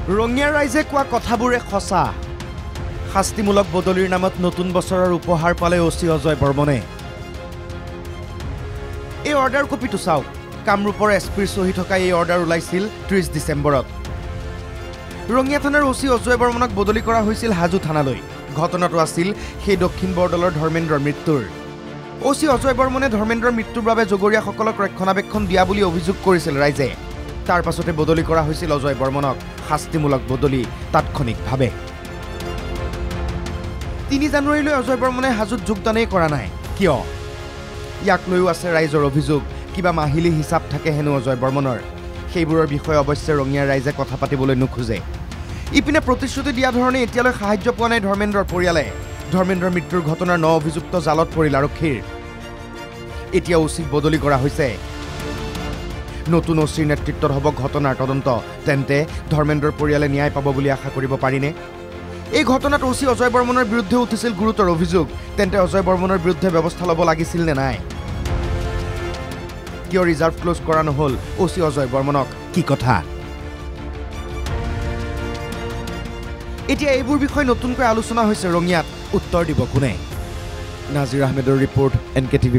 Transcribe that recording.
ৰঙিয়া ৰাইজে কোৱা কথাবোৰে সঁচা শাস্তিমূলক বদলিৰ নামত নতুন বছৰৰ উপহাৰ পালে অচি অজয় বৰ্মনে এই অৰ্ডাৰ কপিটো চাওক কামৰূপৰ এছপিৰ চহী থকা এই অৰ্ডাৰ ওলাইছিল 30 ডিচেম্বৰত ৰঙিয়া থানাৰ অচি অজয় বৰ্মনক বদলি কৰা হৈছিল হাজু থানালৈ ঘটনাটো আছিল সেই দক্ষিণ বৰদলৰ ধৰ্মেন্দ্ৰৰ মৃত্যুৰ অচি অজয় বৰ্মনে ধৰ্মেন্দ্ৰৰ মৃত্যুৰ বাবে জগৰীয়াসকলক ৰক্ষণাবেক্ষণ দিয়া বুলি অভিযোগ কৰিছিল ৰাইজে তাৰ পাছতে বদলি কৰা হৈছিল অজয় বৰ্মনক শাস্তিমূলক বদলি তাৎক্ষণিকভাৱে 3 জানুৱাৰীলৈ অজয় বৰ্মনে হাজুত যোগদানেই কৰা নাই কিয় ইয়াক লৈও আছে ৰাইজৰ অভিযোগ কিবা মাহিলী হিচাপ থাকে হেনো অজয় বৰ্মনৰ সেইবোৰৰ বিষয়ে অৱশ্যে ৰঙিয়া ৰাইজে কথা পাতিবলৈ নোখোজে ইপিনে প্ৰতিশ্ৰুতি দিয়া ধৰণে এতিয়ালৈ সাহায্য পোৱা নাই ধৰ্মেন্দ্ৰৰ পৰিয়ালে ধৰ্মেন্দ্ৰৰ মৃত্যুৰ ঘটনাৰ 9 অভিযুক্ত জালত পৰিল আৰক্ষীৰ এতিয়া অচিক বদলি কৰা হৈছে নতুন অচিৰ নেতৃত্বত হ'ব ঘটনাৰ তদন্ত তেন্তে ধৰ্মেন্দ্ৰৰ পৰিয়ালে ন্যায় পাব বুলি আশা কৰিব পাৰিনে এই ঘটনাত অচি অজয় বৰ্মনৰ বিৰুদ্ধে উঠিছিল গুৰুতৰ অভিযোগ তেন্তে অজয় বৰ্মনৰ বিৰুদ্ধে ব্যৱস্থা ল'ব লাগিছিল নে নাই কিয় ৰিজাৰ্ভ ক্লোজ কৰা নহল অচি অজয় বৰ্মনক কি কথা এতিয়া এইবোৰ বিষয় নতুনকৈ আলোচনা হৈছে ৰঙিয়াত উত্তৰ দিব কোনে নাজিৰ আহমেদৰ ৰিপৰ্ট NKTV+